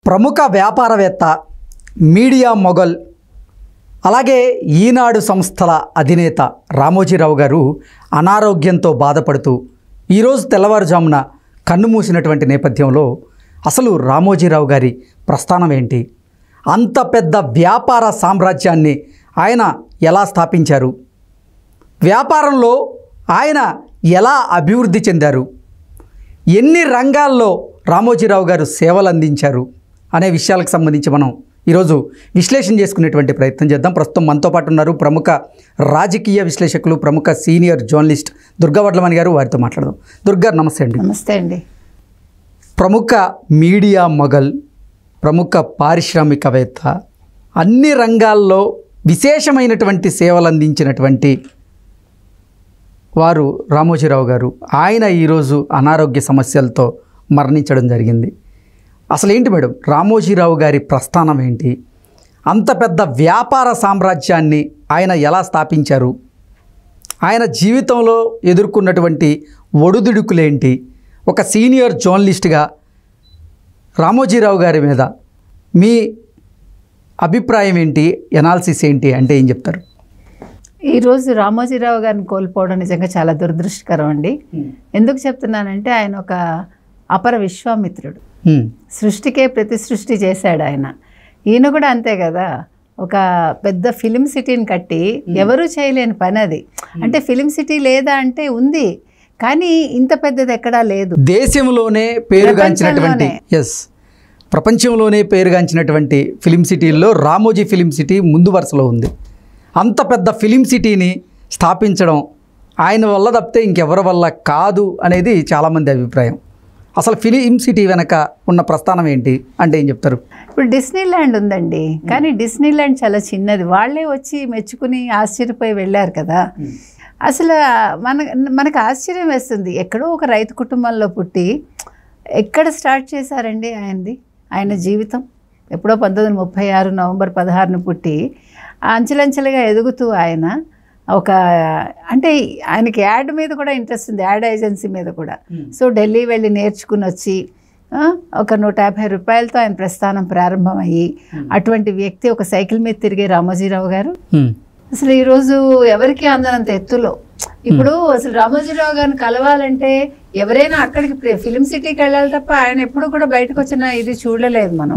ప్రముఖ వ్యాపారవేత్త, media mogul, అలాగే ఈనాడు సంస్థల అధినేత రామోజీరావు గారు అనారోగ్యంతో బాధపడుతూ ఈరోజు తెల్లవారుజామున కన్నుమూసినటువంటి నేపథ్యంలో అసలు రామోజీరావు గారి ప్రస్థానం ఏంటి, అంత పెద్ద వ్యాపార సామ్రాజ్యాన్ని ఆయన ఎలా స్థాపించారు, వ్యాపారంలో ఆయన ఎలా అభివృద్ధి చెందారు, ఎన్ని రంగాల్లో రామోజీరావు గారు సేవలు అందించారు అనే విషయాలకు సంబంధించి మనం ఈరోజు విశ్లేషణ చేసుకునేటువంటి ప్రయత్నం చేద్దాం. ప్రస్తుతం మనతో పాటు ఉన్నారు ప్రముఖ రాజకీయ విశ్లేషకులు, ప్రముఖ సీనియర్ జర్నలిస్ట్ దుర్గా వడ్లమణి గారు. వారితో మాట్లాడదాం. దుర్గా, నమస్తే అండి. నమస్తే అండి. ప్రముఖ మీడియా మొగల్, ప్రముఖ పారిశ్రామికవేత్త, అన్ని రంగాల్లో విశేషమైనటువంటి సేవలు అందించినటువంటి వారు రామోజీరావు గారు. ఆయన ఈరోజు అనారోగ్య సమస్యలతో మరణించడం జరిగింది. అసలు ఏంటి మేడం రామోజీరావు గారి ప్రస్థానం ఏంటి, అంత పెద్ద వ్యాపార సామ్రాజ్యాన్ని ఆయన ఎలా స్థాపించారు, ఆయన జీవితంలో ఎదుర్కొన్నటువంటి ఒడుదుడుకులేంటి, ఒక సీనియర్ జర్నలిస్ట్గా రామోజీరావు గారి మీద మీ అభిప్రాయం ఏంటి, ఎనాలిసిస్ ఏంటి అంటే ఏం చెప్తారు? ఈరోజు రామోజీరావు గారిని కోల్పోవడం నిజంగా చాలా దురదృష్టకరం అండి. ఎందుకు చెప్తున్నానంటే ఆయన ఒక అపర విశ్వామిత్రుడు, సృష్టికే ప్రతి సృష్టి చేశాడు ఆయన. ఈయన కూడా అంతే కదా, ఒక పెద్ద ఫిలిం సిటీని కట్టి ఎవరూ చేయలేని పని అది. అంటే ఫిలిం సిటీ లేదా అంటే ఉంది, కానీ ఇంత పెద్దది ఎక్కడా లేదు. దేశంలోనే పేరుగాంచినటువంటి, ప్రపంచంలోనే పేరుగాంచినటువంటి ఫిలిం సిటీల్లో రామోజీ ఫిలిం సిటీ ముందు వరుసలో ఉంది. అంత పెద్ద ఫిలిం సిటీని స్థాపించడం ఆయన వల్ల తప్పితే ఇంకెవరి వల్ల కాదు అనేది చాలామంది అభిప్రాయం. అసలు ఫిలిం సిటీ వెనక ఉన్న ప్రస్థానం ఏంటి అంటే ఏం చెప్తారు? ఇప్పుడు డిస్నీ ల్యాండ్ ఉందండి, కానీ డిస్నీ ల్యాండ్ చాలా చిన్నది. వాళ్ళే వచ్చి మెచ్చుకుని ఆశ్చర్యపోయి వెళ్ళారు కదా. అసలు మనకు ఆశ్చర్యం వేస్తుంది. ఎక్కడో ఒక రైతు కుటుంబంలో పుట్టి ఎక్కడ స్టార్ట్ చేశారండి ఆయన జీవితం? ఎప్పుడో 1936 నవంబర్ 16 పుట్టి అంచెలంచెలుగా ఎదుగుతూ ఆయన ఒక, అంటే ఆయనకి యాడ్ మీద కూడా ఇంట్రెస్ట్ ఉంది, యాడ్ ఏజెన్సీ మీద కూడా. సో ఢిల్లీ వెళ్ళి నేర్చుకుని వచ్చి ఒక 150 రూపాయలతో ఆయన ప్రస్థానం ప్రారంభమయ్యి, అటువంటి వ్యక్తి ఒక సైకిల్ మీద తిరిగే రామోజీరావు గారు అసలు ఈరోజు ఎవరికి అందనంత ఎత్తులో. ఇప్పుడు అసలు రామోజీరావు గారిని కలవాలంటే ఎవరైనా అక్కడికి ఫిలిం సిటీకి వెళ్ళాలి తప్ప ఆయన ఎప్పుడు కూడా బయటకు వచ్చిన ఇది చూడలేదు మనం.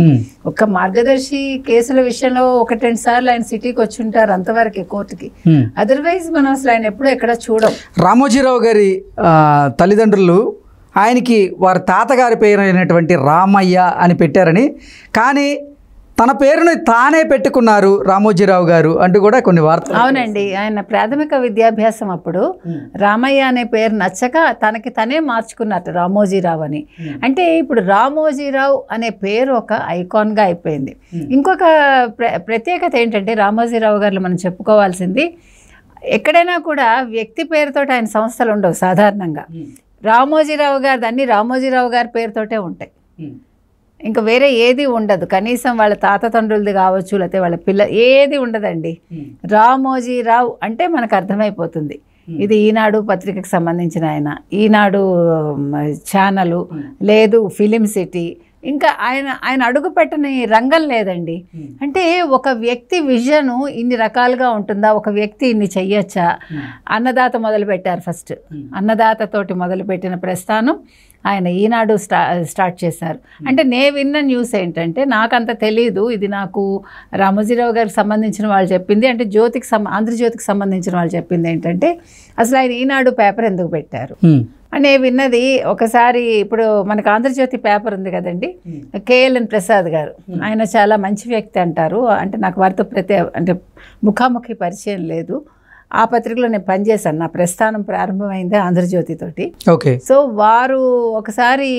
ఒక మార్గదర్శి కేసుల విషయంలో 1-2 సార్లు ఆయన సిటీకి వచ్చి ఉంటారు, అంతవరకే కోర్టుకి. అదర్వైజ్ మనం అసలు ఆయన ఎప్పుడు ఎక్కడ చూడం. రామోజీరావు గారి తల్లిదండ్రులు ఆయనకి వారి తాతగారి పేరు అయినటువంటి రామయ్య అని పెట్టారని, కానీ తన పేరుని తానే పెట్టుకున్నారు రామోజీరావు గారు అంటూ కూడా కొన్ని వార్తలు. అవునండి, ఆయన ప్రాథమిక విద్యాభ్యాసం అప్పుడు రామయ్య అనే పేరు నచ్చక తనకి తనే మార్చుకున్నట్టు రామోజీరావు అని. అంటే ఇప్పుడు రామోజీరావు అనే పేరు ఒక ఐకాన్గా అయిపోయింది. ఇంకొక ప్రత్యేకత ఏంటంటే రామోజీరావు గారిలో మనం చెప్పుకోవాల్సింది, ఎక్కడైనా కూడా వ్యక్తి పేరుతో ఆయన సంస్థలు ఉండవు సాధారణంగా. రామోజీరావు గారు అన్ని రామోజీరావు గారి పేరుతోటే ఉంటాయి, ఇంకా వేరే ఏది ఉండదు. కనీసం వాళ్ళ తాత తండ్రులది కావచ్చు, లేకపోతే వాళ్ళ ఏది ఉండదండి. రామోజీరావు అంటే మనకు అర్థమైపోతుంది ఇది ఈనాడు పత్రికకు సంబంధించిన ఆయన, ఈనాడు ఛానలు లేదు, ఫిలిం సిటీ, ఇంకా ఆయన అడుగు పెట్టని రంగం లేదండి. అంటే ఒక వ్యక్తి విజను ఇన్ని రకాలుగా ఉంటుందా, ఒక వ్యక్తి ఇన్ని చెయ్యొచ్చా? అన్నదాత మొదలుపెట్టారు, ఫస్ట్ అన్నదాతతోటి మొదలుపెట్టిన ప్రస్థానం ఆయన ఈనాడు స్టార్ట్ చేశారు. అంటే నేను విన్న న్యూస్ ఏంటంటే, నాకంత తెలీదు, ఇది నాకు రామోజీరావు గారికి సంబంధించిన వాళ్ళు చెప్పింది, అంటే ఆంధ్రజ్యోతికి సంబంధించిన వాళ్ళు చెప్పింది ఏంటంటే, అసలు ఆయన ఈనాడు పేపర్ ఎందుకు పెట్టారు అని విన్నది. ఒకసారి ఇప్పుడు మనకు ఆంధ్రజ్యోతి పేపర్ ఉంది కదండి, KLN ప్రసాద్ గారు, ఆయన చాలా మంచి వ్యక్తి అంటారు. అంటే నాకు వారితో అంటే ముఖాముఖి పరిచయం లేదు. ఆ పత్రికలో నేను పనిచేశాను, నా ప్రస్థానం ప్రారంభమైంది ఆంధ్రజ్యోతితోటి. ఓకే. సో వారు ఒకసారి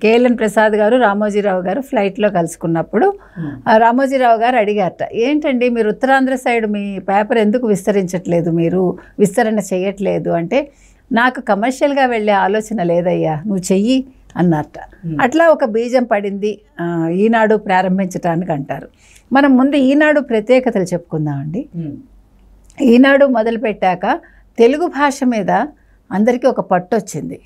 KLN ప్రసాద్ గారు రామోజీరావు గారు ఫ్లైట్లో కలుసుకున్నప్పుడు రామోజీరావు గారు అడిగారట, ఏంటండి మీరు ఉత్తరాంధ్ర సైడ్ మీ పేపర్ ఎందుకు విస్తరించట్లేదు, మీరు విస్తరణ చేయట్లేదు అంటే, నాకు కమర్షియల్గా వెళ్ళే ఆలోచన లేదయ్యా, నువ్వు చెయ్యి అన్నట్ట. అట్లా ఒక బీజం పడింది ఈనాడు ప్రారంభించడానికి అంటారు. మనం ముందు ఈనాడు ప్రత్యేకతలు చెప్పుకుందామండి. ఈనాడు మొదలుపెట్టాక తెలుగు భాష మీద అందరికీ ఒక పట్టు వచ్చింది.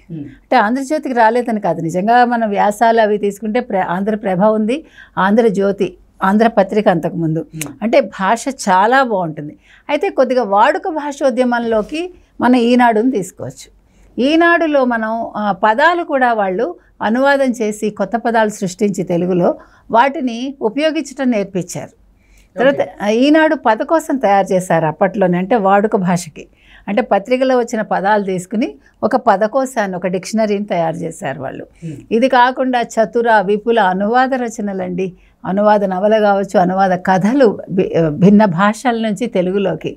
అంటే ఆంధ్రజ్యోతికి రాలేదని కాదు, నిజంగా మన వ్యాసాలు అవి తీసుకుంటే ఆంధ్రప్రభ ఉంది, ఆంధ్రజ్యోతి, ఆంధ్రపత్రిక అంతకుముందు. అంటే భాష చాలా బాగుంటుంది. అయితే కొద్దిగా వాడుక భాషోద్యమంలోకి మన ఈనాడుని తీసుకోవచ్చు. ఈనాడులో మనం పదాలు కూడా వాళ్ళు అనువాదం చేసి కొత్త పదాలు సృష్టించి తెలుగులో వాటిని ఉపయోగించడం నేర్పించారు. తర్వాత ఈనాడు పదకోసం తయారు చేశారు అప్పట్లోనే, అంటే వాడుక భాషకి. అంటే పత్రికలో వచ్చిన పదాలు తీసుకుని ఒక పదకోశాన్ని, ఒక డిక్షనరీని తయారు చేశారు వాళ్ళు. ఇది కాకుండా చతుర విపుల అనువాద రచనలండి, అనువాద నవల కావచ్చు, అనువాద కథలు భిన్న భాషల నుంచి తెలుగులోకి.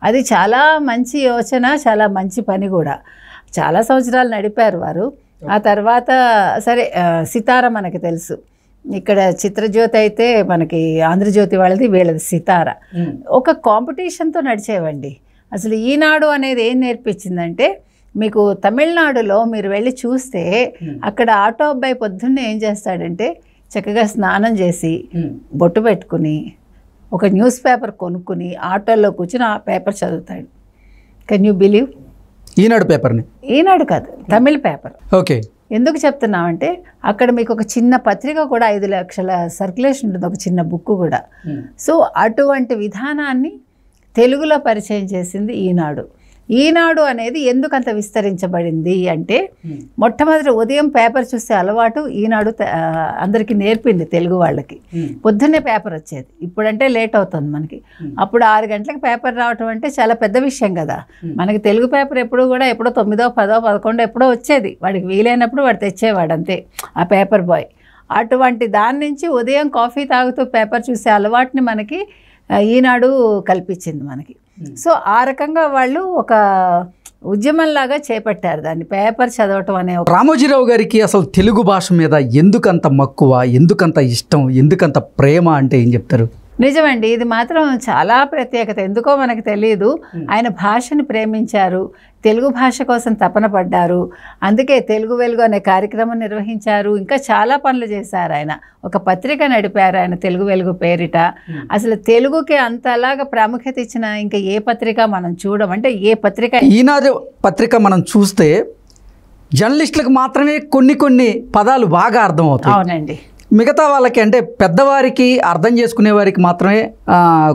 అది చాలా మంచి యోచన, చాలా మంచి పని కూడా. చాలా సంవత్సరాలు నడిపారు వారు. ఆ తర్వాత సరే సితార మనకి తెలుసు, ఇక్కడ చిత్రజ్యోతి అయితే మనకి ఆంధ్రజ్యోతి వాళ్ళది, వీళ్ళది సితార. ఒక కాంపిటీషన్తో నడిచేవండి. అసలు ఈనాడు అనేది ఏం నేర్పించిందంటే, మీకు తమిళనాడులో మీరు వెళ్ళి చూస్తే అక్కడ ఆటో అబ్బాయి పొద్దున్నే ఏం చేస్తాడంటే చక్కగా స్నానం చేసి బొట్టు పెట్టుకుని ఒక న్యూస్ పేపర్ కొనుక్కుని ఆటోలో కూర్చుని ఆ పేపర్ చదువుతాడు. Can you believe? ఈనాడు పేపర్ని? ఈనాడు కాదు, తమిళ పేపర్. ఓకే. ఎందుకు చెప్తున్నామంటే అక్కడ మీకు ఒక చిన్న పత్రిక కూడా 5 లక్షల సర్క్యులేషన్ ఉంటుంది, ఒక చిన్న బుక్ కూడా. సో అటువంటి విధానాన్ని తెలుగులో పరిచయం చేసింది ఈనాడు. ఈనాడు అనేది ఎందుకు అంత విస్తరించబడింది అంటే, మొట్టమొదటి ఉదయం పేపర్ చూసే అలవాటు ఈనాడు అందరికీ నేర్పింది తెలుగు వాళ్ళకి. పొద్దున్నే పేపర్ వచ్చేది, ఇప్పుడంటే లేట్ అవుతుంది మనకి. అప్పుడు 6 గంటలకు పేపర్ రావటం అంటే చాలా పెద్ద విషయం కదా. మనకి తెలుగు పేపర్ ఎప్పుడు కూడా ఎప్పుడో 9, 10, 11 ఎప్పుడో వచ్చేది. వాడికి వీలైనప్పుడు వాడు తెచ్చేవాడు అంతే, ఆ పేపర్ బాయ్. అటువంటి దాని నుంచి ఉదయం కాఫీ తాగుతూ పేపర్ చూసే అలవాటుని మనకి ఈనాడు కల్పించింది మనకి. సో ఆ రకంగా వాళ్ళు ఒక ఉద్యమంలాగా చేపట్టారు దాన్ని, పేపర్ చదవటం అనే. రామోజీరావు గారికి అసలు తెలుగు భాష మీద ఎందుకంత మక్కువ, ఎందుకంత ఇష్టం, ఎందుకంత ప్రేమ అంటే ఏం చెప్తారు? నిజమండి, ఇది మాత్రం చాలా ప్రత్యేకత. ఎందుకో మనకు తెలియదు. ఆయన భాషని ప్రేమించారు, తెలుగు భాష కోసం తపన పడ్డారు. అందుకే తెలుగు వెలుగు అనే కార్యక్రమం నిర్వహించారు. ఇంకా చాలా పనులు చేశారు ఆయన. ఒక పత్రిక నడిపారు ఆయన తెలుగు వెలుగు పేరిట. అసలు తెలుగుకి అంతలాగా ప్రాముఖ్యత ఇచ్చిన ఇంకా ఏ పత్రిక మనం చూడం. అంటే ఏ పత్రిక, ఈనాడు పత్రిక మనం చూస్తే జర్నలిస్టులకు మాత్రమే కొన్ని పదాలు బాగా అర్థమవుతాయి. అవునండి. మిగతా వాళ్ళకి అంటే పెద్దవారికి అర్థం చేసుకునే వారికి మాత్రమే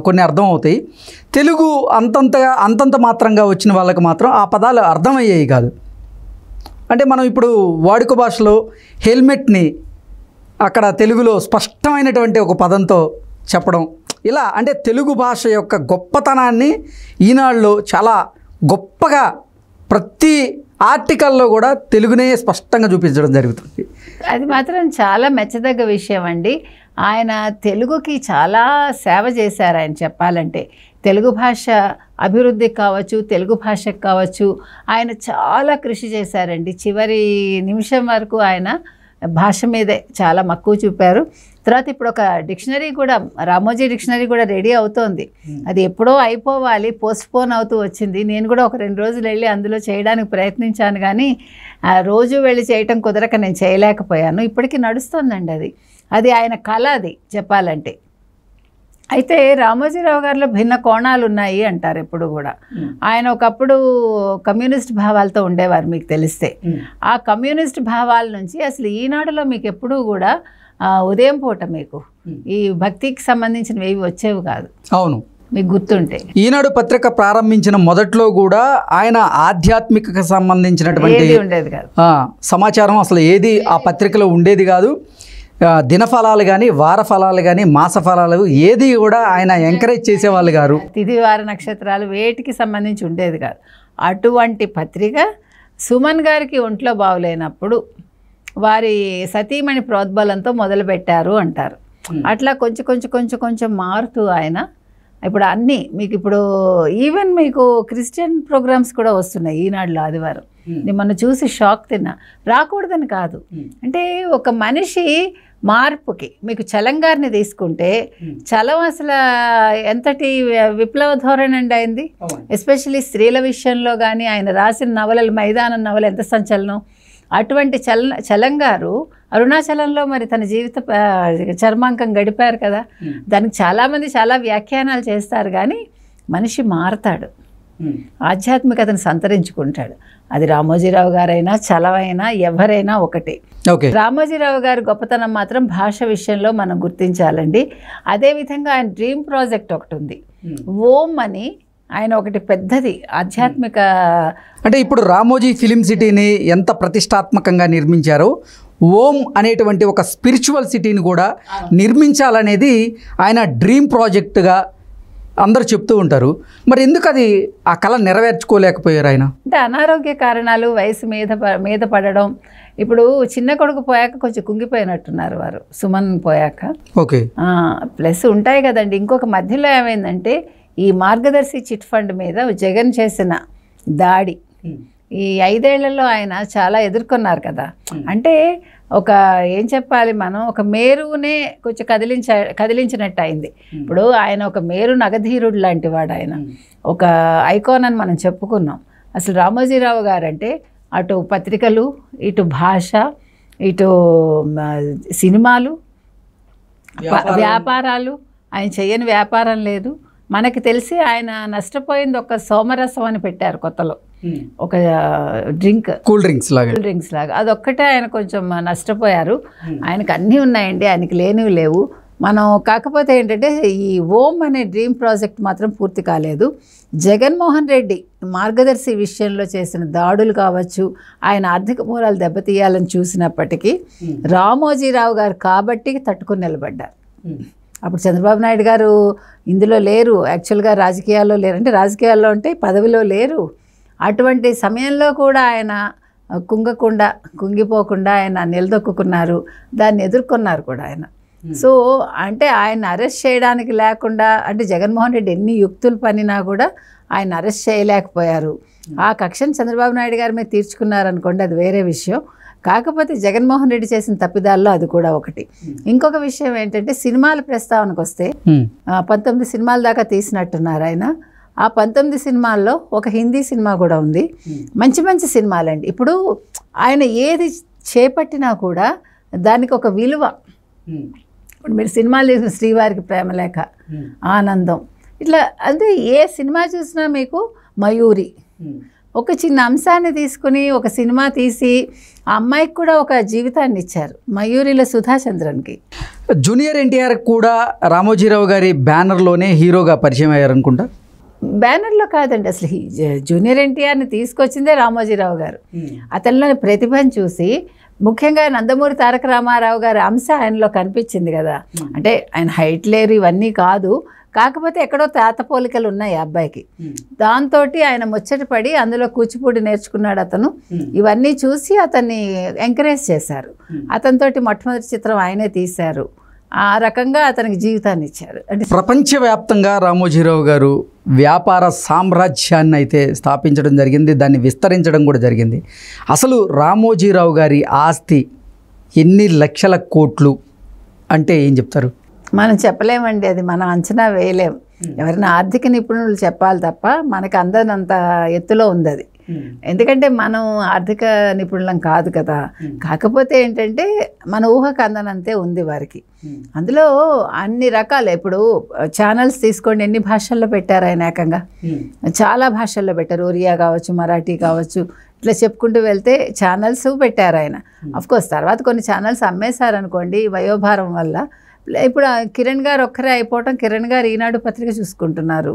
కొన్ని అర్థం అవుతాయి. తెలుగు అంతంత మాత్రంగా వచ్చిన వాళ్ళకి మాత్రం ఆ పదాలు అర్థమయ్యేవి కాదు. అంటే మనం ఇప్పుడు వాడుక భాషలో హెల్మెట్ని అక్కడ తెలుగులో స్పష్టమైనటువంటి ఒక పదంతో చెప్పడం, ఇలా అంటే తెలుగు భాష యొక్క గొప్పతనాన్ని ఈనాడులో చాలా గొప్పగా ప్రతి ఆర్టికల్లో కూడా తెలుగునే స్పష్టంగా చూపించడం జరుగుతుంది. అది మాత్రం చాలా మెచ్చదగ్గ విషయం అండి. ఆయన తెలుగుకి చాలా సేవ చేశారు. ఆయన చెప్పాలంటే తెలుగు భాష అభివృద్ధికి కావచ్చు, తెలుగు భాషకు కావచ్చు ఆయన చాలా కృషి చేశారండి. చివరి నిమిషం వరకు ఆయన భాష మీదే చాలా మక్కువ చూపారు. తర్వాత ఇప్పుడు ఒక డిక్షనరీ కూడా, రామోజీ డిక్షనరీ కూడా రెడీ అవుతోంది. అది ఎప్పుడో అయిపోవాలి, పోస్ట్పోన్ అవుతూ వచ్చింది. నేను కూడా ఒక 2 రోజులు వెళ్ళి అందులో చేయడానికి ప్రయత్నించాను, కానీ రోజు వెళ్ళి చేయటం కుదరక నేను చేయలేకపోయాను. ఇప్పటికీ నడుస్తుందండి అది ఆయన కళ అది చెప్పాలంటే. అయితే రామోజీరావు గారిలో భిన్న కోణాలు ఉన్నాయి అంటారు ఎప్పుడు కూడా. ఆయన ఒకప్పుడు కమ్యూనిస్ట్ భావాలతో ఉండేవారు మీకు తెలిస్తే. ఆ కమ్యూనిస్ట్ భావాల నుంచి అసలు ఈనాడులో మీకు ఎప్పుడూ కూడా ఉదయం పూట మీకు ఈ భక్తికి సంబంధించినవి ఏవి వచ్చేవి కాదు. అవును, మీకు గుర్తుంటే ఈనాడు పత్రిక ప్రారంభించిన మొదట్లో కూడా ఆయన ఆధ్యాత్మికకు సంబంధించినటువంటి ఉండేది కాదు, సమాచారం అసలు ఏది ఆ పత్రికలో ఉండేది కాదు. దినఫలాలు కానీ, వార ఫలాలు కానీ, మాస ఫలాలు ఏది కూడా ఆయన ఎంకరేజ్ చేసేవాళ్ళు గారు. తిథి వార నక్షత్రాలు వేటికి సంబంధించి ఉండేది కాదు. అటువంటి పత్రిక సుమన్ గారికి ఒంట్లో బాగులేనప్పుడు వారి సతీమణి ప్రోద్బలంతో మొదలుపెట్టారు అంటారు. అట్లా కొంచెం మారుతూ ఆయన ఇప్పుడు అన్నీ మీకు ఇప్పుడు ఈవెన్ మీకు క్రిస్టియన్ ప్రోగ్రామ్స్ కూడా వస్తున్నాయి ఈనాడులో ఆదివారం. నేను మొన్న చూసి షాక్ తిన్నా. రాకూడదని కాదు, అంటే ఒక మనిషి మార్పుకి మీకు చలం గారిని తీసుకుంటే చలం అసలు ఎంతటి విప్లవ ధోరణి అండి అయింది. ఎస్పెషల్లీ స్త్రీల విషయంలో కానీ ఆయన రాసిన నవలలు, మైదానం నవల ఎంత సంచలనం. అటువంటి చలం గారు అరుణాచలంలో మరి తన జీవిత చర్మాంకం గడిపారు కదా. దానికి చాలామంది చాలా వ్యాఖ్యానాలు చేస్తారు, కానీ మనిషి మారతాడు. ఆధ్యాత్మికతను సంతరించుకుంటాడు. అది రామోజీరావు గారైనా చలవైనా ఎవరైనా ఒకటే. ఓకే. రామోజీరావు గారి గొప్పతనం మాత్రం భాష విషయంలో మనం గుర్తించాలండి. అదేవిధంగా ఆయన డ్రీమ్ ప్రాజెక్ట్ ఒకటి ఉంది, ఓం అని. ఆయన ఒకటి పెద్దది ఆధ్యాత్మిక, అంటే ఇప్పుడు రామోజీ ఫిలిం సిటీని ఎంత ప్రతిష్టాత్మకంగా నిర్మించారో ఓం అనేటువంటి ఒక స్పిరిచువల్ సిటీని కూడా నిర్మించాలనేది ఆయన డ్రీమ్ ప్రాజెక్టుగా అందరూ చెప్తూ ఉంటారు. మరి ఎందుకు అది ఆ కళ నెరవేర్చుకోలేకపోయారు ఆయన? అంటే అనారోగ్య కారణాలు, వయసు మీద పడడం. ఇప్పుడు చిన్న కొడుకు పోయాక కొంచెం కుంగిపోయినట్టున్నారు వారు, సుమన్ పోయాక. ఓకే. ప్లస్ ఉంటాయి కదండి. ఇంకొక మధ్యలో ఏమైందంటే ఈ మార్గదర్శి చిట్ ఫండ్ మీద జగన్ చేసిన దాడి, ఈ 5 ఏళ్లలో ఆయన చాలా ఎదుర్కొన్నారు కదా. అంటే ఒక ఏం చెప్పాలి, మనం ఒక మేరునే కొంచెం కదిలించినట్టు అయింది. ఇప్పుడు ఆయన ఒక మేరు నగధీరుడు లాంటి వాడు, ఆయన ఒక ఐకాన్ అని మనం చెప్పుకున్నాం. అసలు రామోజీరావు గారంటే అటు పత్రికలు, ఇటు భాష, ఇటు సినిమాలు, వ్యాపారాలు, ఆయన చేయని వ్యాపారం లేదు. మనకి తెలిసి ఆయన నష్టపోయింది ఒక సోమరసం అని పెట్టారు కొత్తలో, ఒక డ్రింక్, కూల్ డ్రింక్స్ లాగా. అదొక్కటే ఆయన కొంచెం నష్టపోయారు. ఆయనకు అన్నీ ఉన్నాయండి, ఆయనకి లేనివి లేవు. మనం కాకపోతే ఏంటంటే ఈ ఓం అనే డ్రీమ్ ప్రాజెక్ట్ మాత్రం పూర్తి కాలేదు. జగన్మోహన్ రెడ్డి మార్గదర్శి విషయంలో చేసిన దాడులు కావచ్చు, ఆయన ఆర్థిక మూలాలు దెబ్బతీయాలని చూసినప్పటికీ రామోజీరావు గారు కాబట్టి తట్టుకుని నిలబడ్డారు. అప్పుడు చంద్రబాబు నాయుడు గారు ఇందులో లేరు, యాక్చువల్గా రాజకీయాల్లో లేరు. అంటే రాజకీయాల్లో అంటే పదవిలో లేరు. అటువంటి సమయంలో కూడా ఆయన కుంగిపోకుండా ఆయన నిలదొక్కున్నారు, దాన్ని ఎదుర్కొన్నారు కూడా ఆయన. సో అంటే ఆయన అరెస్ట్ చేయడానికి లేకుండా, అంటే జగన్మోహన్ రెడ్డి ఎన్ని యుక్తులు పనినా కూడా ఆయన అరెస్ట్ చేయలేకపోయారు. ఆ కక్షను చంద్రబాబు నాయుడు గారి మీద తీర్చుకున్నారనుకోండి, అది వేరే విషయం. కాకపోతే జగన్మోహన్ రెడ్డి చేసిన తప్పిదాల్లో అది కూడా ఒకటి. ఇంకొక విషయం ఏంటంటే సినిమాల ప్రస్తావనకు వస్తే 19 సినిమాల దాకా తీసినట్టున్నారు ఆయన. ఆ 19 సినిమాల్లో ఒక హిందీ సినిమా కూడా ఉంది. మంచి మంచి సినిమాలండి. ఇప్పుడు ఆయన ఏది చేపట్టినా కూడా దానికి ఒక విలువ. ఇప్పుడు మీరు సినిమాలు చూసిన శ్రీవారికి ప్రేమలేఖ, ఆనందం, ఇట్లా అంటే ఏ సినిమా చూసినా మీకు మయూరి, ఒక చిన్న అంశాన్ని తీసుకుని ఒక సినిమా తీసి ఆ అమ్మాయికి కూడా ఒక జీవితాన్ని ఇచ్చారు. మయూరిలో సుధాచంద్రన్కి. జూనియర్ ఎన్టీఆర్ కూడా రామోజీరావు గారి బ్యానర్లోనే హీరోగా పరిచయం అయ్యారనుకుంటా. బ్యానర్లో కాదండి, అసలు జూనియర్ ఎన్టీఆర్ని తీసుకొచ్చిందే రామోజీరావు గారు. అతనిలోని ప్రతిభను చూసి ముఖ్యంగా నందమూరి తారక రామారావు గారి అంశ ఆయనలో కనిపించింది కదా. అంటే ఆయన హైట్ లేరు, ఇవన్నీ కాదు, కాకపోతే ఎక్కడో తాత పోలికలు ఉన్నాయి ఆ అబ్బాయికి. దాంతో ఆయన ముచ్చటపడి అందులో కూచిపూడి నేర్చుకున్నాడు అతను. ఇవన్నీ చూసి అతన్ని ఎంకరేజ్ చేశారు. అతనితోటి మొట్టమొదటి చిత్రం ఆయనే తీశారు. ఆ రకంగా అతనికి జీవితాన్ని ఇచ్చారు. అంటే ప్రపంచవ్యాప్తంగా రామోజీరావు గారు వ్యాపార సామ్రాజ్యాన్ని అయితే స్థాపించడం జరిగింది, దాన్ని విస్తరించడం కూడా జరిగింది. అసలు రామోజీరావు గారి ఆస్తి ఎన్ని లక్షల కోట్లు అంటే ఏం చెప్తారు? మనం చెప్పలేమండి, అది మనం అంచనా వేయలేం. ఎవరైనా ఆర్థిక నిపుణులు చెప్పాలి తప్ప మనకు అందనంత ఎత్తులో ఉంది అది. ఎందుకంటే మనం ఆర్థిక నిపుణులం కాదు కదా. కాకపోతే ఏంటంటే మన ఊహకు అందనంతే ఉంది వారికి. అందులో అన్ని రకాలు, ఇప్పుడు ఛానల్స్ తీసుకోండి, ఎన్ని భాషల్లో పెట్టారు ఆయన, ఏకంగా చాలా భాషల్లో పెట్టారు. ఒరియా కావచ్చు, మరాఠీ కావచ్చు, ఇట్లా చెప్పుకుంటూ వెళ్తే ఛానల్స్ పెట్టారు ఆయన. అఫ్కోర్స్ తర్వాత కొన్ని ఛానల్స్ అమ్మేశారనుకోండి వయోభారం వల్ల. ఇప్పుడు కిరణ్ గారు ఒక్కరే అయిపోవటం, కిరణ్ గారు ఈనాడు పత్రిక చూసుకుంటున్నారు,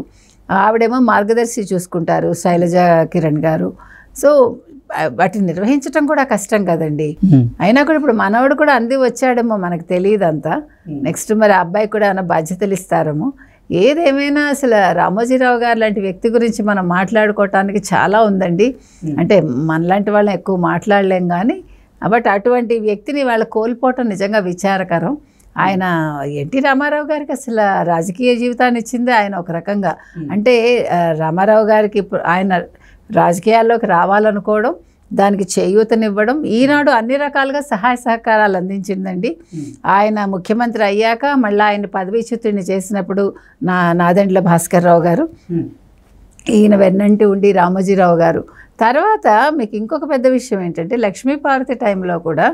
ఆవిడేమో మార్గదర్శి చూసుకుంటారు, శైలజ కిరణ్ గారు. సో వాటిని నిర్వహించడం కూడా కష్టం కదండి. అయినా కూడా ఇప్పుడు మనవడు కూడా అంది వచ్చాడేమో, మనకు తెలియదు అంతా. నెక్స్ట్ మరి అబ్బాయి కూడా ఏమైనా బాధ్యతలు ఇస్తారేమో. ఏదేమైనా అసలు రామోజీరావు గారు లాంటి వ్యక్తి గురించి మనం మాట్లాడుకోవటానికి చాలా ఉందండి. అంటే మనలాంటి వాళ్ళని ఎక్కువ మాట్లాడలేం కానీ, బట్ అటువంటి వ్యక్తిని వాళ్ళు కోల్పోవటం నిజంగా విచారకరం. ఆయన ఎన్టీ రామారావు గారికి అసలు రాజకీయ జీవితాన్ని ఇచ్చింది ఆయన ఒక రకంగా. అంటే రామారావు గారికి ఆయన రాజకీయాల్లోకి రావాలనుకోవడం, దానికి చేయూతనివ్వడం, ఈనాడు అన్ని రకాలుగా సహాయ సహకారాలు అందించిందండి. ఆయన ముఖ్యమంత్రి అయ్యాక మళ్ళీ ఆయన పదవీచ్యుతుడిని చేసినప్పుడు నాదెండ్ల భాస్కర్ రావు గారు, ఈయన వెన్నంటి ఉండి రామోజీరావు గారు తర్వాత మీకు ఇంకొక పెద్ద విషయం ఏంటంటే లక్ష్మీపార్వతి టైంలో కూడా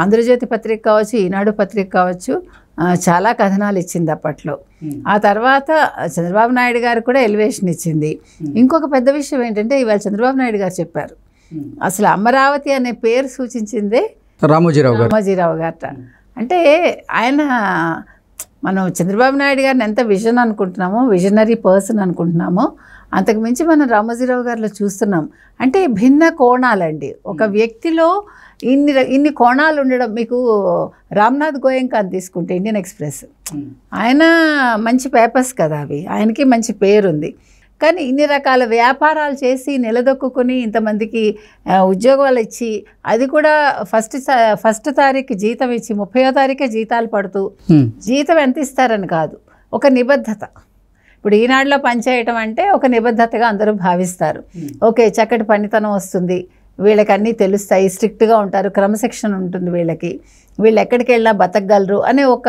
ఆంధ్రజ్యోతి పత్రిక కావచ్చు, ఈనాడు పత్రిక కావచ్చు, చాలా కథనాలు ఇచ్చింది అప్పట్లో. ఆ తర్వాత చంద్రబాబు నాయుడు గారు కూడా ఎలివేషన్ ఇచ్చింది. ఇంకొక పెద్ద విషయం ఏంటంటే ఇవాళ చంద్రబాబు నాయుడు గారు చెప్పారు, అసలు అమరావతి అనే పేరు సూచించిందే రామోజీరావు గారట. అంటే ఆయన, మనం చంద్రబాబు నాయుడు గారిని ఎంత విజన్ అనుకుంటున్నామో, విజనరీ పర్సన్ అనుకుంటున్నామో, అంతకుమించి మనం రామోజీరావు గారిలో చూస్తున్నాం. అంటే భిన్న కోణాలండి. ఒక వ్యక్తిలో ఇన్ని కోణాలు ఉండడం. మీకు రామ్నాథ్ గోయంకా అని తీసుకుంటే ఇండియన్ ఎక్స్ప్రెస్, ఆయన మంచి పేపర్స్ కదా అవి, ఆయనకి మంచి పేరుంది. కానీ ఇన్ని రకాల వ్యాపారాలు చేసి నిలదొక్కుని ఇంతమందికి ఉద్యోగాలు ఇచ్చి, అది కూడా ఫస్ట్ తారీఖు జీతం ఇచ్చి 30వ తారీఖే జీతాలు పడుతూ, జీతం ఎంత ఇస్తారని కాదు, ఒక నిబద్ధత. ఇప్పుడు ఈనాడులో పనిచేయటం అంటే ఒక నిబద్ధతగా అందరూ భావిస్తారు. ఓకే, చక్కటి పనితనం వస్తుంది, వీళ్ళకి అన్నీ తెలుస్తాయి, స్ట్రిక్ట్గా ఉంటారు, క్రమశిక్షణ ఉంటుంది వీళ్ళకి, వీళ్ళు ఎక్కడికి వెళ్ళినా బతకగలరు అనే ఒక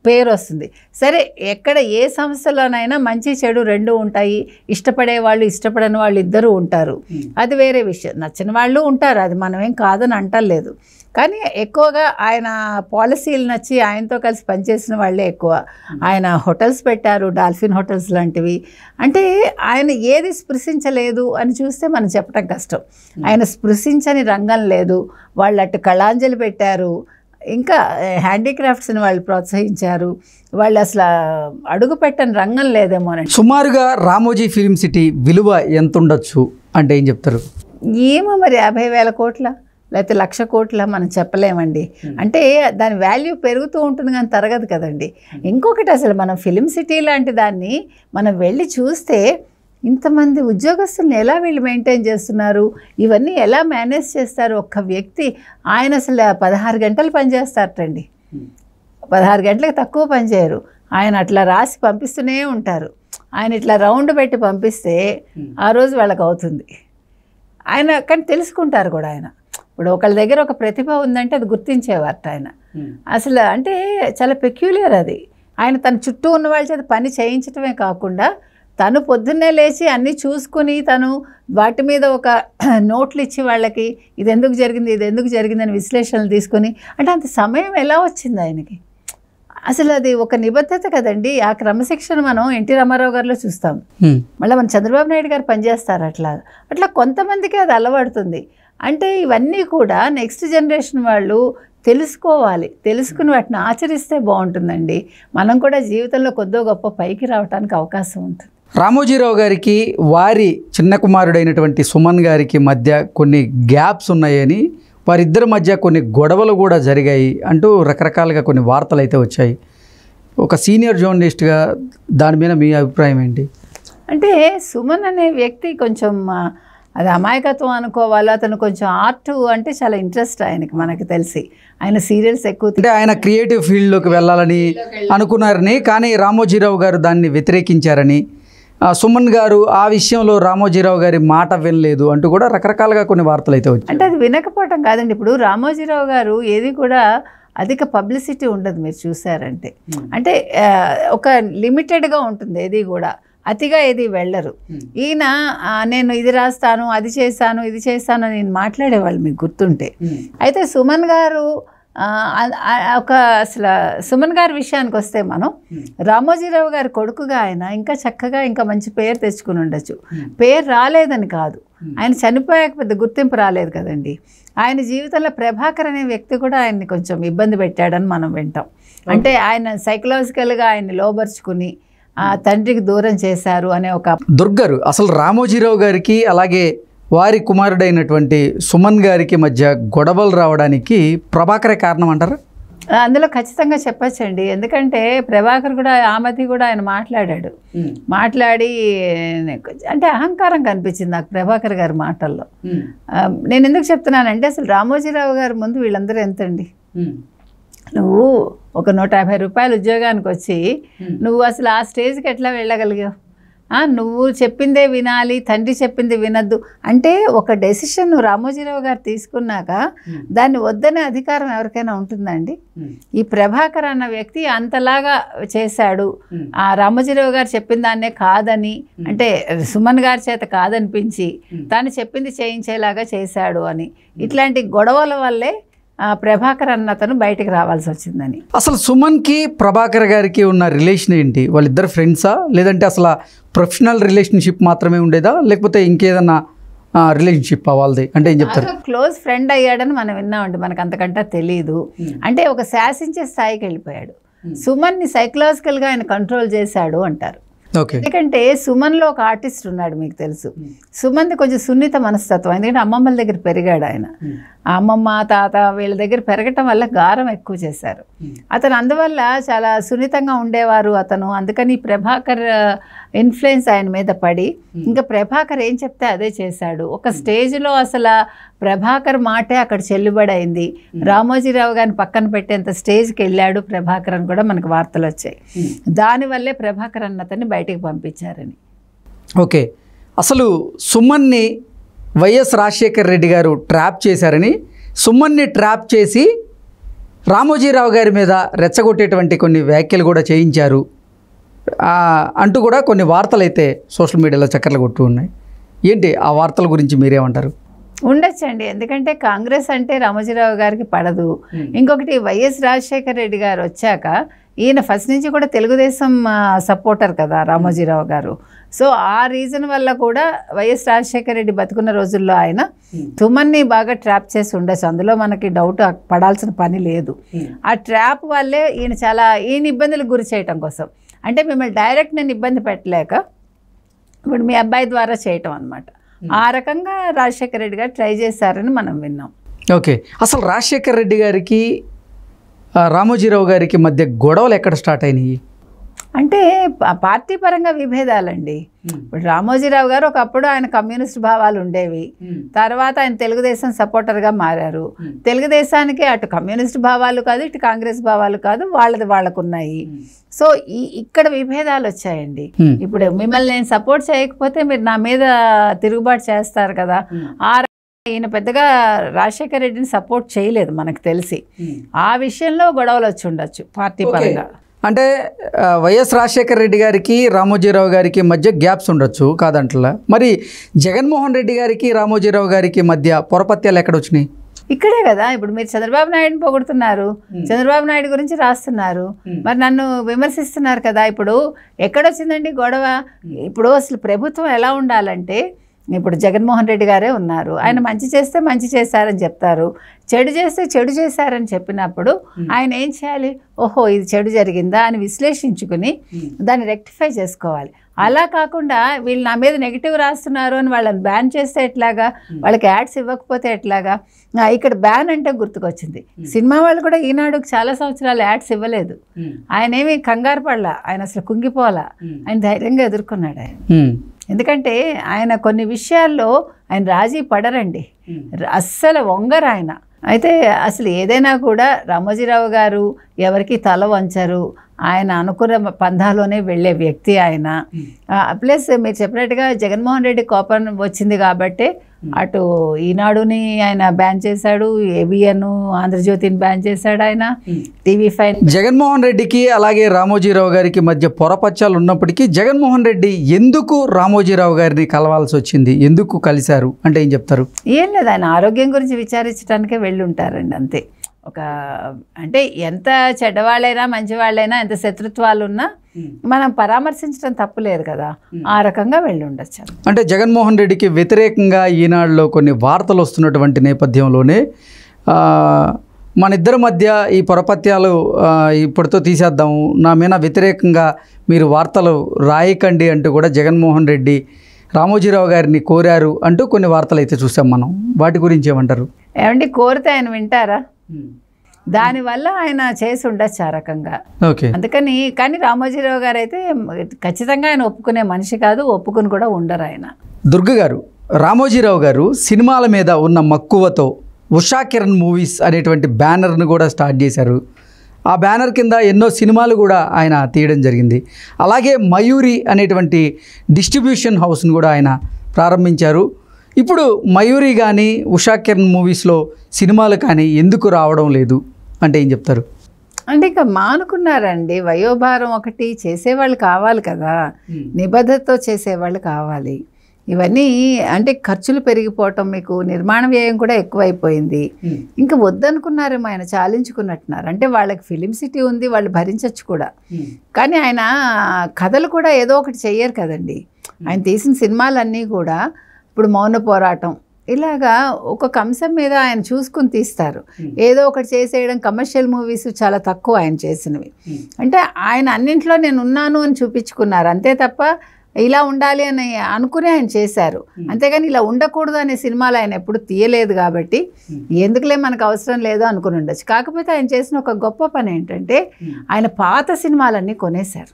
పేరు వస్తుంది. సరే, ఎక్కడ ఏ సంస్థలోనైనా మంచి చెడు రెండు ఉంటాయి. ఇష్టపడే వాళ్ళు, ఇష్టపడని వాళ్ళు ఇద్దరూ ఉంటారు, అది వేరే విషయం. నచ్చిన వాళ్ళు ఉంటారు, అది మనమేం కాదని అంటలేదు. కానీ ఎక్కువగా ఆయన పాలసీలు నచ్చి ఆయనతో కలిసి పనిచేసిన వాళ్ళే ఎక్కువ. ఆయన హోటల్స్ పెట్టారు, డాల్ఫిన్ హోటల్స్ లాంటివి. అంటే ఆయన ఏది స్పృశించలేదు అని చూస్తే మనం చెప్పడం కష్టం. ఆయన స్పృశించని రంగం లేదు. వాళ్ళు అటు కళాంజలి పెట్టారు, ఇంకా హ్యాండీక్రాఫ్ట్స్ని వాళ్ళు ప్రోత్సహించారు. వాళ్ళు అసలు అడుగు పెట్టని రంగం లేదేమోనండి. సుమారుగా రామోజీ ఫిలిం సిటీ విలువ ఎంత ఉండొచ్చు అంటే ఏం చెప్తారు? ఏమో మరి 50,000 కోట్ల లేకపోతే 1,00,000 కోట్ల మనం చెప్పలేమండి. అంటే దాని వాల్యూ పెరుగుతూ ఉంటుంది కానీ తరగదు కదండి. ఇంకొకటి, అసలు మనం ఫిలిం సిటీ లాంటి దాన్ని మనం వెళ్ళి చూస్తే ఇంతమంది ఉద్యోగస్తులను ఎలా వీళ్ళు మెయింటైన్ చేస్తున్నారు, ఇవన్నీ ఎలా మేనేజ్ చేస్తారు ఒక్క వ్యక్తి. ఆయన అసలు 16 గంటలు పనిచేస్తారటండి. 16 గంటలకు తక్కువ పనిచేయరు. ఆయన అట్లా రాసి పంపిస్తూనే ఉంటారు. ఆయన ఇట్లా రౌండ్ పెట్టి పంపిస్తే ఆ రోజు వాళ్ళకి అవుతుంది. ఆయన కానీ తెలుసుకుంటారు కూడా. ఆయన ఇప్పుడు ఒకళ్ళ దగ్గర ఒక ప్రతిభ ఉందంటే అది గుర్తించేవారట ఆయన. అసలు అంటే చాలా పెక్యులియర్ అది. ఆయన తన చుట్టూ ఉన్న వాళ్ళ చేత పని చేయించడమే కాకుండా తను పొద్దున్నే లేచి అన్నీ చూసుకుని తను వాటి మీద ఒక నోట్లు ఇచ్చి వాళ్ళకి ఇది ఎందుకు జరిగింది, ఇది ఎందుకు జరిగిందని విశ్లేషణలు తీసుకొని, అంటే అంత సమయం ఎలా వచ్చింది ఆయనకి? అసలు అది ఒక నిబద్ధత కదండి. ఆ క్రమశిక్షణ మనం ఎన్టీ రామారావు గారిలో చూస్తాం. మళ్ళీ మన చంద్రబాబు నాయుడు గారు పనిచేస్తారు. అట్లా కొంతమందికి అది అలవడుతుంది. అంటే ఇవన్నీ కూడా నెక్స్ట్ జనరేషన్ వాళ్ళు తెలుసుకోవాలి. తెలుసుకుని వాటిని ఆచరిస్తే బాగుంటుందండి. మనం కూడా జీవితంలో కొద్దో గొప్ప పైకి రావడానికి అవకాశం ఉంటుంది. రామోజీరావు గారికి వారి చిన్న కుమారుడైనటువంటి సుమన్ గారికి మధ్య కొన్ని గ్యాప్స్ ఉన్నాయని, వారిద్దరి మధ్య కొన్ని గొడవలు కూడా జరిగాయి అంటూ రకరకాలుగా కొన్ని వార్తలు అయితే వచ్చాయి. ఒక సీనియర్ జర్నలిస్ట్గా దాని మీద మీ అభిప్రాయం ఏంటి? అంటే సుమన్ అనే వ్యక్తి కొంచెం అది అమాయకత్వం అనుకోవాలి. అతను కొంచెం ఆర్ట్ అంటే చాలా ఇంట్రెస్ట్ ఆయనకి, మనకు తెలిసి. ఆయన సీరియల్స్ ఎక్కువ, అంటే ఆయన క్రియేటివ్ ఫీల్డ్లోకి వెళ్ళాలని అనుకున్నారని, కానీ రామోజీరావు గారు దాన్ని వ్యతిరేకించారని, సుమన్ గారు ఆ విషయంలో రామోజీరావు గారి మాట వినలేదు అంటూ కూడా రకరకాలుగా కొన్ని వార్తలు అయితే వచ్చాయి. అంటే అది వినకపోవటం కాదండి. ఇప్పుడు రామోజీరావు గారు ఏది కూడా అధిక పబ్లిసిటీ ఉండదు మీరు చూసారంటే. అంటే ఒక లిమిటెడ్గా ఉంటుంది ఏది కూడా, అతిగా ఏది వెళ్ళరు. ఈయన నేను ఇది రాస్తాను, అది చేశాను, ఇది చేస్తాను అని నేను మాట్లాడేవాళ్ళు మీకు గుర్తుంటే. అయితే సుమన్ గారు ఒక అసలు సుమన్ గారి విషయానికి వస్తే మనం రామోజీరావు గారి కొడుకుగా ఆయన ఇంకా చక్కగా ఇంకా మంచి పేరు తెచ్చుకుని ఉండొచ్చు. పేరు రాలేదని కాదు, ఆయన చనిపోయాక పెద్ద గుర్తింపు రాలేదు కదండి. ఆయన జీవితంలో ప్రభాకర్ అనే వ్యక్తి కూడా ఆయన్ని కొంచెం ఇబ్బంది పెట్టాడని మనం వింటాం. అంటే ఆయన సైకలాజికల్గా ఆయన్ని లోబర్చుకుని తండ్రికి దూరం చేశారు అనే ఒక దుర్గారు. అసలు రామోజీరావు గారికి అలాగే వారి కుమారుడైనటువంటి సుమన్ గారికి మధ్య గొడవలు రావడానికి ప్రభాకరే కారణం అంటారా? అందులో ఖచ్చితంగా చెప్పచ్చండి. ఎందుకంటే ప్రభాకర్ కూడా ఆ మధ్య కూడా ఆయన మాట్లాడి అంటే అహంకారం కనిపించింది నాకు ప్రభాకర్ గారి మాటల్లో. నేను ఎందుకు చెప్తున్నానంటే అసలు రామోజీరావు గారి ముందు వీళ్ళందరూ ఎంతండి? నువ్వు ఒక 150 రూపాయలు ఉద్యోగానికి వచ్చి నువ్వు అసలు ఆ స్టేజ్కి ఎట్లా వెళ్ళగలిగావు? నువ్వు చెప్పిందే వినాలి, తండ్రి చెప్పింది వినద్దు అంటే ఒక డెసిషన్ రామోజీరావు గారు తీసుకున్నాక దాన్ని వద్దనే అధికారం ఎవరికైనా ఉంటుందండి? ఈ ప్రభాకర్ అన్న వ్యక్తి అంతలాగా చేశాడు, ఆ రామోజీరావు గారు చెప్పిన దాన్నే కాదని, అంటే సుమన్ గారి చేత కాదనిపించి తాను చెప్పింది చేయించేలాగా చేశాడు అని, ఇట్లాంటి గొడవల వల్లే ప్రభాకర్ అన్న అతను బయటికి రావాల్సి వచ్చిందని. అసలు సుమన్కి ప్రభాకర్ గారికి ఉన్న రిలేషన్ ఏంటి? వాళ్ళిద్దరు ఫ్రెండ్సా, లేదంటే అసలు ప్రొఫెషనల్ రిలేషన్షిప్ మాత్రమే ఉండేదా, లేకపోతే ఇంకేదన్నా రిలేషన్షిప్ వాళ్ళది? అంటే ఏం చెప్తారు? క్లోజ్ ఫ్రెండ్ అయ్యాడని మనం విన్నామండి, మనకు అంతకంటే తెలియదు. అంటే ఒక శాసించే స్థాయికి వెళ్ళిపోయాడు. సుమన్ని సైకలాజికల్గా ఆయన కంట్రోల్ చేశాడు అంటారు. ఎందుకంటే సుమన్లో ఒక ఆర్టిస్ట్ ఉన్నాడు, మీకు తెలుసు. సుమన్ది కొంచెం సున్నిత మనస్తత్వం, ఎందుకంటే అమ్మమ్మల దగ్గర పెరిగాడు ఆయన. అమ్మమ్మ తాత వీళ్ళ దగ్గర పెరగటం వల్ల గారం ఎక్కువ చేశారు అతను, అందువల్ల చాలా సున్నితంగా ఉండేవారు అతను. అందుకని ప్రభాకర్ ఇన్ఫ్లుయెన్స్ ఆయన మీద పడి ఇంకా ప్రభాకర్ ఏం చెప్తే అదే చేశాడు. ఒక స్టేజ్లో అసలు ప్రభాకర్ మాటే అక్కడ చెల్లుబడి అయింది. రామోజీరావు గారిని పక్కన పెట్టేంత స్టేజ్కి వెళ్ళాడు ప్రభాకర్ అని కూడా మనకు వార్తలు వచ్చాయి. దానివల్లే ప్రభాకర్ అన్నతన్ని బయటికి పంపించారని. ఓకే, అసలు సుమన్ని వైఎస్ రాజశేఖర్ రెడ్డి గారు ట్రాప్ చేశారని, సుమన్ని ట్రాప్ చేసి రామోజీరావు గారి మీద రెచ్చగొట్టేటువంటి కొన్ని వ్యాఖ్యలు కూడా చేయించారు అంటూ కూడా కొన్ని వార్తలు అయితే సోషల్ మీడియాలో చక్కర్లు కొట్టు ఉన్నాయి. ఏంటి ఆ వార్తల గురించి మీరేమంటారు? ఉండొచ్చండి, ఎందుకంటే కాంగ్రెస్ అంటే రామోజీరావు గారికి పడదు. ఇంకొకటి వైఎస్ రాజశేఖర రెడ్డి గారు వచ్చాక ఈయన ఫస్ట్ నుంచి కూడా తెలుగుదేశం సపోర్టర్ కదా రామోజీరావు గారు. సో ఆ రీజన్ వల్ల కూడా వైఎస్ రాజశేఖర రెడ్డి బతుకున్న రోజుల్లో ఆయన సుమన్ని బాగా ట్రాప్ చేసి ఉండొచ్చు, అందులో మనకి డౌట్ పడాల్సిన పని లేదు. ఆ ట్రాప్ వల్లే ఈయన ఇబ్బందులకు గురి చేయటం కోసం, అంటే మిమ్మల్ని డైరెక్ట్ నేను ఇబ్బంది పెట్టలేక ఇప్పుడు మీ అబ్బాయి ద్వారా చేయటం అనమాట. ఆ రకంగా రాజశేఖర రెడ్డి గారు ట్రై చేశారని మనం విన్నాం. ఓకే, అసలు రాజశేఖర రెడ్డి గారికి రామోజీరావు గారికి మధ్య గొడవలు ఎక్కడ స్టార్ట్ అయినాయి? అంటే పార్టీ పరంగా విభేదాలండి. ఇప్పుడు రామోజీరావు గారు ఒకప్పుడు ఆయన కమ్యూనిస్ట్ భావాలు ఉండేవి, తర్వాత ఆయన తెలుగుదేశం సపోర్టర్గా మారారు. తెలుగుదేశానికి అటు కమ్యూనిస్ట్ భావాలు కాదు, ఇటు కాంగ్రెస్ భావాలు కాదు, వాళ్ళకు ఉన్నాయి. సో ఇక్కడ విభేదాలు వచ్చాయండి. ఇప్పుడు మిమ్మల్ని నేను సపోర్ట్ చేయకపోతే మీరు నా మీద తిరుగుబాటు చేస్తారు కదా. ఈయన పెద్దగా రాజశేఖర రెడ్డిని సపోర్ట్ చేయలేదు మనకు తెలిసి. ఆ విషయంలో గొడవలు వచ్చి ఉండొచ్చు పార్టీ పరంగా. అంటే వైఎస్ రాజశేఖర రెడ్డి గారికి రామోజీరావు గారికి మధ్య గ్యాప్స్ ఉండొచ్చు కాదంటలా. మరి జగన్మోహన్ రెడ్డి గారికి రామోజీరావు గారికి మధ్య పొరపత్యాలు ఎక్కడ వచ్చినాయి? ఇక్కడే కదా. ఇప్పుడు మీరు చంద్రబాబు నాయుడుని పొగుడుతున్నారు, చంద్రబాబు నాయుడు గురించి రాస్తున్నారు, మరి నన్ను విమర్శిస్తున్నారు కదా. ఇప్పుడు ఎక్కడొచ్చిందండి గొడవ? ఇప్పుడు అసలు ప్రభుత్వం ఎలా ఉండాలంటే, ఇప్పుడు జగన్మోహన్ రెడ్డి గారే ఉన్నారు, ఆయన మంచి చేస్తే మంచి చేశారని చెప్తారు, చెడు చేస్తే చెడు చేశారని చెప్పినప్పుడు ఆయన ఏం చేయాలి? ఓహో ఇది చెడు జరిగిందా అని విశ్లేషించుకుని దాన్ని రెక్టిఫై చేసుకోవాలి. అలా కాకుండా వీళ్ళు నా మీద నెగిటివ్ రాస్తున్నారు అని వాళ్ళని బ్యాన్ చేస్తే ఎట్లాగా, వాళ్ళకి యాడ్స్ ఇవ్వకపోతే ఎట్లాగా? ఇక్కడ బ్యాన్ అంటే గుర్తుకొచ్చింది, సినిమా వాళ్ళు కూడా ఈనాడుకు చాలా సంవత్సరాలు యాడ్స్ ఇవ్వలేదు. ఆయన ఏమి కంగారు పడలా, ఆయన అసలు కుంగిపోలా, ఆయన ధైర్యంగా ఎదుర్కొన్నాడు ఆయన. ఎందుకంటే ఆయన కొన్ని విషయాల్లో ఆయన రాజీ పడరండి, అస్సలు వంగరు ఆయన. అయితే అసలు ఏదైనా కూడా రామోజీరావు గారు ఎవరికి తల వంచరు, ఆయన అనుకున్న పంధాలోనే వెళ్ళే వ్యక్తి ఆయన. ప్లస్ మీరు చెప్పినట్టుగా జగన్మోహన్ రెడ్డి కోపం వచ్చింది కాబట్టి అటు ఈనాడుని ఆయన బ్యాన్ చేశాడు, ఏబిఎన్ ఆంధ్రజ్యోతిని బ్యాన్ చేశాడు ఆయన, TV5. జగన్మోహన్ రెడ్డికి అలాగే రామోజీరావు గారికి మధ్య పొరపచ్చాలు ఉన్నప్పటికీ జగన్మోహన్ రెడ్డి ఎందుకు రామోజీరావు గారిని కలవాల్సి వచ్చింది, ఎందుకు కలిశారు అంటే ఏం చెప్తారు? ఏం లేదు, ఆయన ఆరోగ్యం గురించి విచారించడానికే వెళ్ళి ఉంటారండి అంతే. అంటే ఎంత చెడ్డవాళ్ళైనా మంచివాళ్ళైనా ఎంత శత్రుత్వాలు ఉన్నా మనం పరామర్శించడం తప్పులేదు కదా, ఆ రకంగా వెళ్ళి ఉండొచ్చు. అంటే జగన్మోహన్ రెడ్డికి వ్యతిరేకంగా ఈనాడులో కొన్ని వార్తలు వస్తున్నటువంటి నేపథ్యంలోనే మన ఇద్దరి మధ్య ఈ పొరపత్యాలు ఇప్పటితో తీసేద్దాము, నా మీద వ్యతిరేకంగా మీరు వార్తలు రాయకండి అంటూ కూడా జగన్మోహన్ రెడ్డి రామోజీరావు గారిని కోరారు అంటూ కొన్ని వార్తలు అయితే చూసాం మనం. వాటి గురించి ఏమంటారు? ఏమండి, కోరితే ఆయన వింటారా? దానివల్ల ఆయన చేసి ఉండొచ్చు ఆ రకంగా. అందుకని కానీ రామోజీరావు గారు అయితే ఖచ్చితంగా ఆయన ఒప్పుకునే మనిషి కాదు, ఒప్పుకుని కూడా ఉండరు ఆయన. దుర్గ గారు, రామోజీరావు గారు సినిమాల మీద ఉన్న మక్కువతో ఉషా కిరణ్ మూవీస్ అనేటువంటి బ్యానర్ను కూడా స్టార్ట్ చేశారు. ఆ బ్యానర్ కింద ఎన్నో సినిమాలు కూడా ఆయన తీయడం జరిగింది. అలాగే మయూరి అనేటువంటి డిస్ట్రిబ్యూషన్ హౌస్ను కూడా ఆయన ప్రారంభించారు. ఇప్పుడు మయూరి కానీ ఉషా కిరణ్ మూవీస్లో సినిమాలు కానీ ఎందుకు రావడం లేదు అంటే ఏం చెప్తారు? అంటే ఇక మానుకున్నారండి. వయోభారం ఒకటి, చేసేవాళ్ళు కావాలి కదా, నిబద్ధతతో చేసేవాళ్ళు కావాలి. ఇవన్నీ అంటే ఖర్చులు పెరిగిపోవటం, మీకు నిర్మాణ వ్యయం కూడా ఎక్కువైపోయింది. ఇంకా వద్దనుకున్నారేమో, ఆయన చాలించుకున్నట్టున్నారు. అంటే వాళ్ళకి ఫిలిం సిటీ ఉంది, వాళ్ళు భరించవచ్చు కూడా. కానీ ఆయన కథలు కూడా ఏదో ఒకటి చెయ్యరు కదండి. ఆయన తీసిన సినిమాలన్నీ కూడా ఇప్పుడు మౌన పోరాటం ఇలాగా ఒక్కొక్క అంశం మీద ఆయన చూసుకుని తీస్తారు. ఏదో ఒకటి చేసేయడం. కమర్షియల్ మూవీస్ చాలా తక్కువ ఆయన చేసినవి. అంటే ఆయన అన్నింట్లో నేను ఉన్నాను అని చూపించుకున్నారు అంతే తప్ప ఇలా ఉండాలి అని అనుకుని ఆయన చేశారు. అంతేగాని ఇలా ఉండకూడదు అనే సినిమాలు ఆయన ఎప్పుడు తీయలేదు. కాబట్టి ఎందుకులే మనకు అవసరం లేదో అనుకుని ఉండొచ్చు. కాకపోతే ఆయన చేసిన ఒక గొప్ప పని ఏంటంటే ఆయన పాత సినిమాలన్నీ కొనేశారు.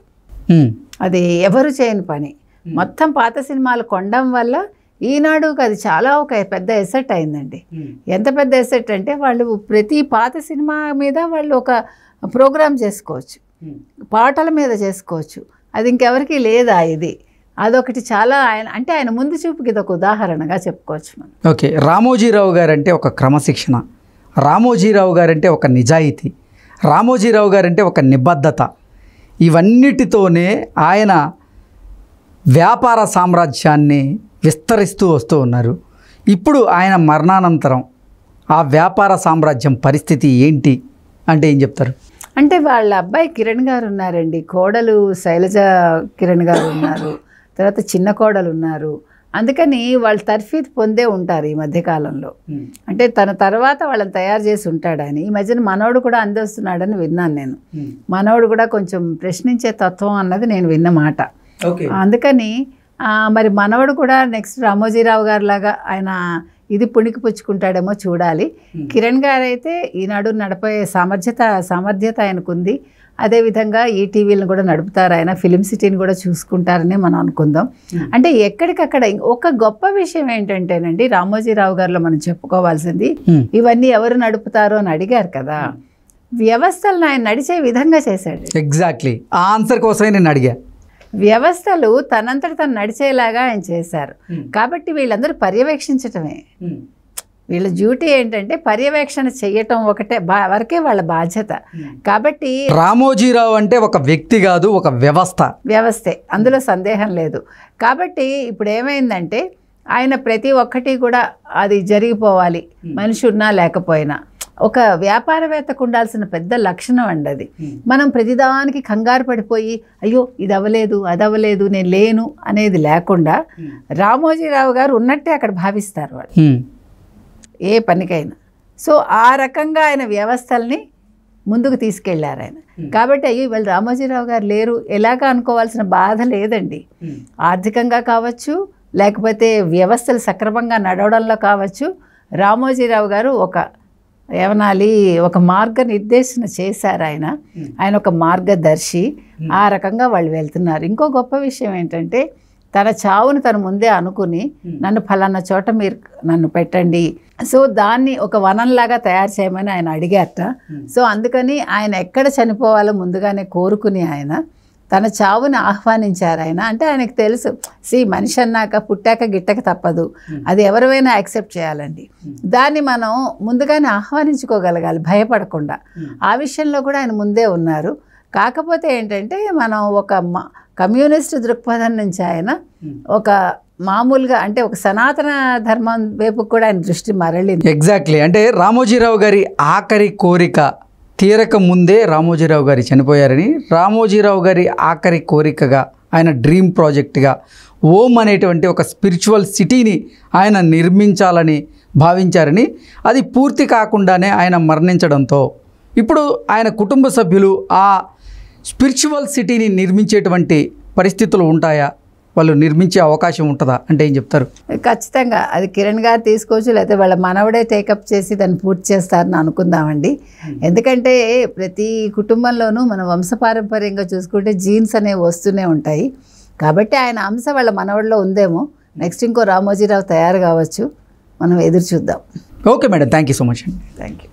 అది ఎవరు చేయని పని. మొత్తం పాత సినిమాలు కొనడం వల్ల ఈనాడుకి అది చాలా ఒక పెద్ద ఎసెట్ అయిందండి. ఎంత పెద్ద ఎసెట్ అంటే వాళ్ళు ప్రతి పాత సినిమా మీద వాళ్ళు ఒక ప్రోగ్రామ్ చేసుకోవచ్చు, పాటల మీద చేసుకోవచ్చు. అది ఇంకెవరికి లేదా ఇది. అదొకటి చాలా ఆయన అంటే ఆయన ముందు చూపుకి ఇది ఒక ఉదాహరణగా చెప్పుకోవచ్చు మనం. ఓకే, రామోజీరావు గారు అంటే ఒక క్రమశిక్షణ, రామోజీరావు గారు అంటే ఒక నిజాయితీ, రామోజీరావు గారు అంటే ఒక నిబద్ధత. ఇవన్నిటితోనే ఆయన వ్యాపార సామ్రాజ్యాన్ని విస్తరిస్తూ వస్తూ ఉన్నారు. ఇప్పుడు ఆయన మరణానంతరం ఆ వ్యాపార సామ్రాజ్యం పరిస్థితి ఏంటి అంటే ఏం చెప్తారు? అంటే వాళ్ళ అబ్బాయి కిరణ్ గారు ఉన్నారండి, కోడలు శైలజ కిరణ్ గారు ఉన్నారు, తర్వాత చిన్న కోడలు ఉన్నారు. అందుకని వాళ్ళు తర్ఫీదు పొందే ఉంటారు ఈ మధ్యకాలంలో. అంటే తన తర్వాత వాళ్ళని తయారు చేసి ఉంటాడని. ఈ మధ్యన మనవడు కూడా అందొస్తున్నాడని విన్నాను నేను. మనవడు కూడా కొంచెం ప్రశ్నించే తత్వం అన్నది నేను విన్న మాట. అందుకని మరి మనవడు కూడా నెక్స్ట్ రామోజీరావు గారు లాగా ఆయన ఇది పుణికి పుచ్చుకుంటాడేమో చూడాలి. కిరణ్ గారు అయితే ఈనాడు నడిపే సామర్థ్యత ఆయనకుంది. అదేవిధంగా ఈటీవీలను కూడా నడుపుతారు ఆయన, ఫిలిం సిటీని కూడా చూసుకుంటారని మనం అనుకుందాం. అంటే ఎక్కడికక్కడ ఒక గొప్ప విషయం ఏంటంటేనండి, రామోజీరావు గారిలో మనం చెప్పుకోవాల్సింది, ఇవన్నీ ఎవరు నడుపుతారో అని అడిగారు కదా, వ్యవస్థలను ఆయన నడిచే విధంగా చేశాడు. ఎగ్జాక్ట్లీ ఆ ఆన్సర్ కోసమే నేను అడిగా. వ్యవస్థలు తనంతట తను నడిచేలాగా ఆయన చేశారు. కాబట్టి వీళ్ళందరూ పర్యవేక్షించటమే. వీళ్ళ డ్యూటీ ఏంటంటే పర్యవేక్షణ చేయటం ఒకటే వరకే వాళ్ళ బాధ్యత. కాబట్టి రామోజీరావు అంటే ఒక వ్యక్తి కాదు, ఒక వ్యవస్థే, అందులో సందేహం లేదు. కాబట్టి ఇప్పుడు ఏమైందంటే ఆయన ప్రతి ఒక్కటి కూడా అది జరిగిపోవాలి, మనిషి ఉన్నా లేకపోయినా. ఒక వ్యాపారవేత్తకు ఉండాల్సిన పెద్ద లక్షణం అండి అది. మనం ప్రతిదానికి కంగారు పడిపోయి అయ్యో ఇది అవ్వలేదు, అది అవ్వలేదు, నేను లేను అనేది లేకుండా రామోజీరావు గారు ఉన్నట్టే అక్కడ భావిస్తారు వాళ్ళు ఏ పనికైనా. సో ఆ రకంగా ఆయన వ్యవస్థల్ని ముందుకు తీసుకెళ్లారు ఆయన. కాబట్టి అయ్యో ఇవాళ రామోజీరావు గారు లేరు ఎలాగా అనుకోవాల్సిన బాధ లేదండి. ఆర్థికంగా కావచ్చు, లేకపోతే వ్యవస్థలు సక్రమంగా నడవడంలో కావచ్చు, రామోజీరావు గారు ఒక మార్గనిర్దేశన చేశారు ఆయన. ఆయన ఒక మార్గదర్శి. ఆ రకంగా వాళ్ళు వెళ్తున్నారు. ఇంకో గొప్ప విషయం ఏంటంటే తన చావును తను ముందే అనుకుని నన్ను ఫలానా చోట మీరు నన్ను పెట్టండి, సో దాన్ని ఒక వనంలాగా తయారు చేయమని ఆయన అడిగారట. సో అందుకని ఆయన ఎక్కడ చనిపోవాలో ముందుగానే కోరుకుని ఆయన తన చావుని ఆహ్వానించారు ఆయన. అంటే ఆయనకు తెలుసు, మనిషి అన్నాక పుట్టాక గిట్టక తప్పదు, అది ఎవరైనా యాక్సెప్ట్ చేయాలండి. దాన్ని మనం ముందుగానే ఆహ్వానించుకోగలగాలి భయపడకుండా. ఆ విషయంలో కూడా ఆయన ముందే ఉన్నారు. కాకపోతే ఏంటంటే మనం ఒక కమ్యూనిస్ట్ దృక్పథం నుంచి ఆయన ఒక మామూలుగా అంటే ఒక సనాతన ధర్మం వైపు కూడా ఆయన దృష్టి మరలింది. ఎగ్జాక్ట్లీ. అంటే రామోజీరావు గారి ఆఖరి కోరిక తీరక ముందే రామోజీరావు గారు చనిపోయారని, రామోజీరావు గారి ఆఖరి కోరికగా ఆయన డ్రీమ్ ప్రాజెక్ట్గా ఓం అనేటువంటి ఒక స్పిరిచువల్ సిటీని ఆయన నిర్మించాలని భావించారని, అది పూర్తి కాకుండానే ఆయన మరణించడంతో ఇప్పుడు ఆయన కుటుంబ సభ్యులు ఆ స్పిరిచువల్ సిటీని నిర్మించేటువంటి పరిస్థితులు ఉంటాయా, వాళ్ళు నిర్మించే అవకాశం ఉంటుందా అంటే ఏం చెప్తారు? ఖచ్చితంగా అది కిరణ్ గారు తీసుకోవచ్చు, లేకపోతే వాళ్ళ మనవడే టేకప్ చేసి దాన్ని పూర్తి చేస్తారని అనుకుందామండి. ఎందుకంటే ప్రతి కుటుంబంలోనూ మనం వంశపారంపర్యంగా చూసుకుంటే జీన్స్ అనేవి వస్తూనే ఉంటాయి. కాబట్టి ఆయన అంశ వాళ్ళ మనవడిలో ఉందేమో. నెక్స్ట్ ఇంకో రామోజీరావు తయారు కావచ్చు, మనం ఎదురు చూద్దాం. Okay madam, thank you so much అండి. Thank you.